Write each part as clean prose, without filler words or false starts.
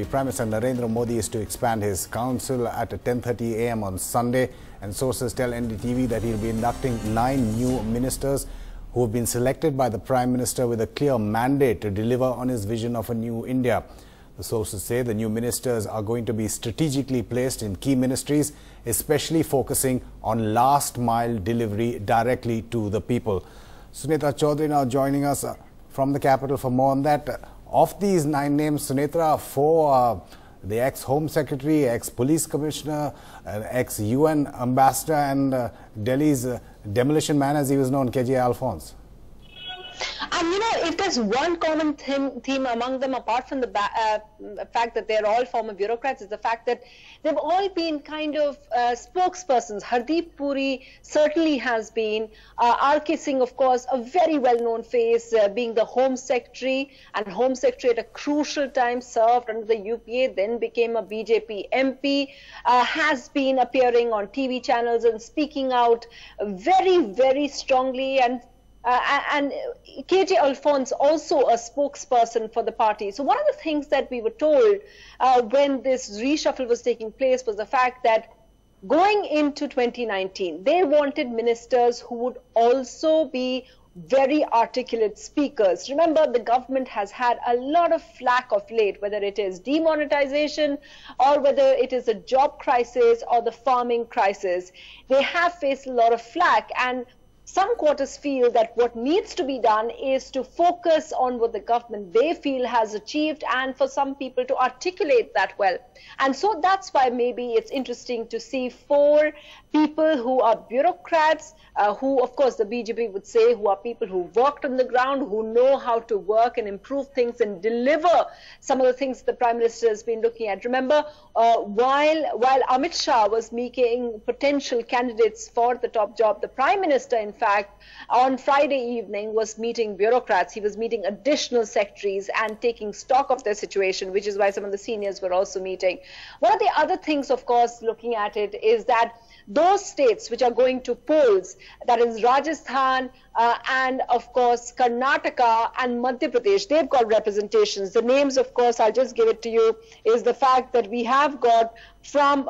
Prime Minister Narendra Modi is to expand his council at 10:30 a.m. on Sunday, and sources tell NDTV that he'll be inducting 9 new ministers who have been selected by the Prime Minister with a clear mandate to deliver on his vision of a new India. The sources say the new ministers are going to be strategically placed in key ministries, especially focusing on last-mile delivery directly to the people. Sunetra Chaudhary now joining us from the capital for more on that. Of these 9 names, Sunetra, 4 are the ex-Home Secretary, ex-Police Commissioner, ex-UN Ambassador and Delhi's demolition man, as he was known, KJ Alphonse. And you know, if there's one common theme among them, apart from the fact that they're all former bureaucrats, is the fact that they've all been kind of spokespersons. Hardeep Puri certainly has been. R.K. Singh, of course, a very well-known face, being the Home Secretary, and Home Secretary at a crucial time, served under the UPA, then became a BJP MP, has been appearing on TV channels and speaking out very, very strongly, and KJ Alphonse also a spokesperson for the party. So one of the things that we were told when this reshuffle was taking place was the fact that going into 2019, they wanted ministers who would also be very articulate speakers. Remember, the government has had a lot of flack of late, whether it is demonetization or whether it is a job crisis or the farming crisis. They have faced a lot of flack, and some quarters feel that what needs to be done is to focus on what the government they feel has achieved, and for some people to articulate that well. And so that's why maybe it's interesting to see 4 people who are bureaucrats, who of course the BJP would say who are people who worked on the ground, who know how to work and improve things and deliver some of the things the Prime Minister has been looking at. Remember, while Amit Shah was making potential candidates for the top job, the Prime Minister, in fact, on Friday evening was meeting bureaucrats. He was meeting additional secretaries and taking stock of their situation, which is why some of the seniors were also meeting. One of the other things, of course, looking at it, is that those states which are going to polls, that is Rajasthan and of course Karnataka and Madhya Pradesh, they've got representations. The names, of course, I'll just give it to you, is the fact that we have got from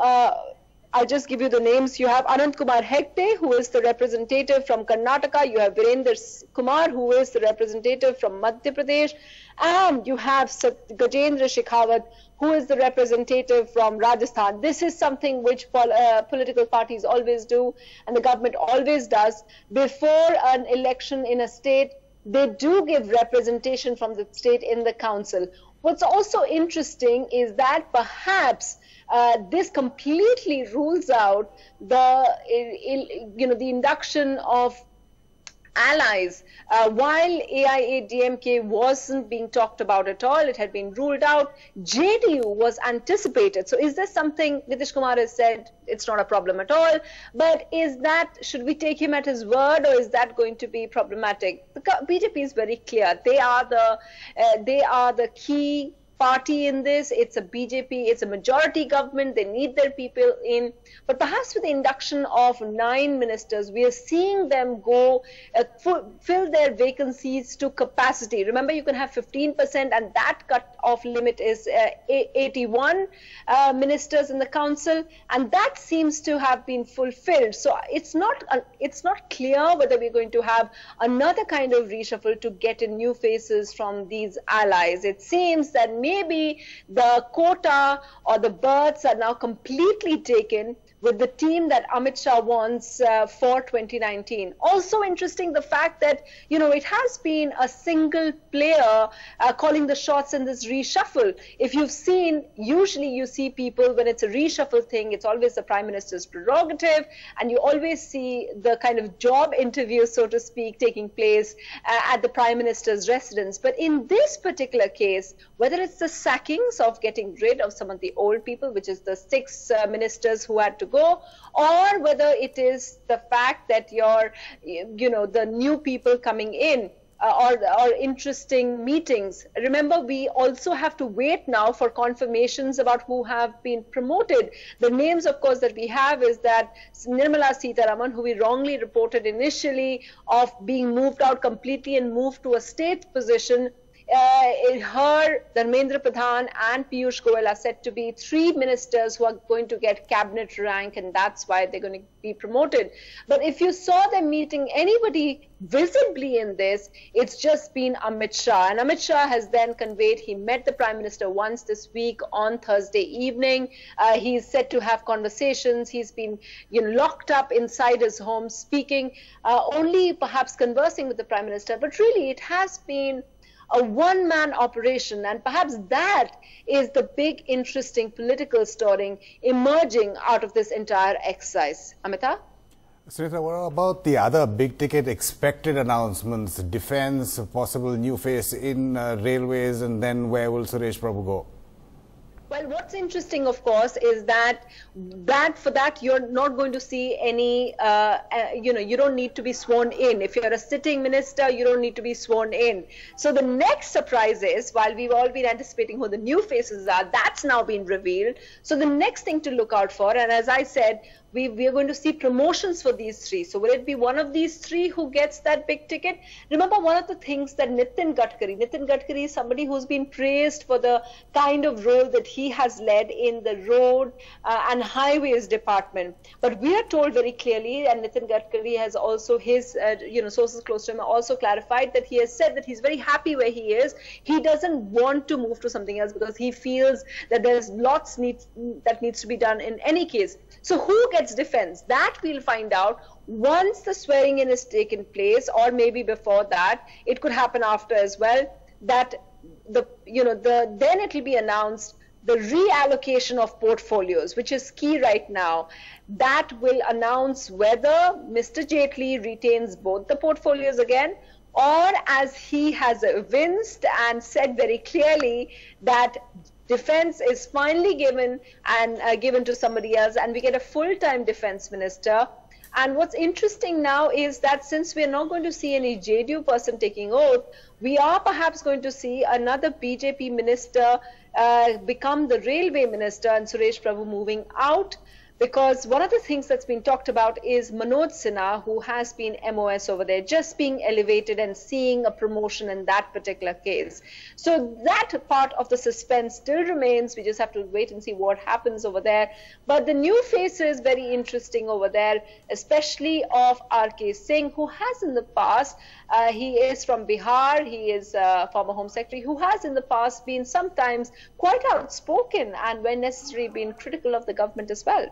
I'll just give you the names. You have Anant Kumar Hegde, who is the representative from Karnataka. You have Virender Kumar, who is the representative from Madhya Pradesh. And you have Gajendra Shekhawat, who is the representative from Rajasthan. This is something which political parties always do, and the government always does. Before an election in a state, they do give representation from the state in the council. What's also interesting is that perhaps this completely rules out the induction of allies. While AIADMK wasn't being talked about at all, it had been ruled out, JDU was anticipated. So is this something Nitish Kumar has said it's not a problem at all? But is that, should we take him at his word, or is that going to be problematic? The BJP is very clear. They are the key party in this. It's a BJP, it's a majority government, they need their people in. But perhaps with the induction of 9 ministers, we are seeing them go fill their vacancies to capacity. Remember, you can have 15%, and that cut-off limit is 81 ministers in the council, and that seems to have been fulfilled. So it's not clear whether we're going to have another kind of reshuffle to get in new faces from these allies. It seems that maybe the quota or the berths are now completely taken with the team that Amit Shah wants for 2019. Also interesting, the fact that, you know, it has been a single player calling the shots in this reshuffle. If you've seen, usually you see people, when it's a reshuffle thing, it's always the Prime Minister's prerogative, and you always see the kind of job interview, so to speak, taking place at the Prime Minister's residence. But in this particular case, whether it's the sackings of getting rid of some of the old people, which is the 6 ministers who had to go, or whether it is the fact that the new people coming in or interesting meetings. Remember, we also have to wait now for confirmations about who have been promoted. The names, of course, that we have is that Nirmala Sitharaman, who we wrongly reported initially of being moved out completely and moved to a state position, Dharmendra Pradhan and Piyush Goyal are said to be three ministers who are going to get cabinet rank, and that's why they're going to be promoted. But if you saw them meeting anybody visibly in this, it's just been Amit Shah. And Amit Shah has then conveyed he met the Prime Minister once this week on Thursday evening. He's said to have conversations. He's been locked up inside his home, speaking, only perhaps conversing with the Prime Minister. But really, it has been a one-man operation, and perhaps that is the big, interesting political story emerging out of this entire exercise. Amita? Sunita, what about the other big-ticket expected announcements? Defence, possible new face in railways, and then where will Suresh Prabhu go? Well, what's interesting, of course, is that for that you're not going to see any, you don't need to be sworn in. If you're a sitting minister, you don't need to be sworn in. So the next surprise is, while we've all been anticipating who the new faces are, that's now been revealed. So the next thing to look out for, and as I said, we are going to see promotions for these three. So will it be one of these three who gets that big ticket? Remember, one of the things that Nitin Gadkari is somebody who's been praised for the kind of role that he has led in the road and highways department. But we are told very clearly, and Nitin Gadkari has also his, sources close to him also clarified that he has said that he's very happy where he is. He doesn't want to move to something else because he feels that there's lots that needs to be done in any case. So who gets defense? That we'll find out once the swearing in is taken place, or maybe before that. It could happen after as well. That then it will be announced the reallocation of portfolios, which is key right now. That will announce whether Mr. Jaitley retains both the portfolios again, or as he has evinced and said very clearly that defense is finally given to somebody else, and we get a full-time defense minister. And what's interesting now is that since we're not going to see any JDU person taking oath, we are perhaps going to see another BJP minister become the railway minister, and Suresh Prabhu moving out. Because one of the things that's been talked about is Manoj Sinha, who has been MOS over there, just being elevated and seeing a promotion in that particular case. So that part of the suspense still remains. We just have to wait and see what happens over there. But the new face is very interesting over there, especially of R.K. Singh, who has in the past, he is from Bihar, he is a former Home Secretary, who has in the past been sometimes quite outspoken and when necessary been critical of the government as well.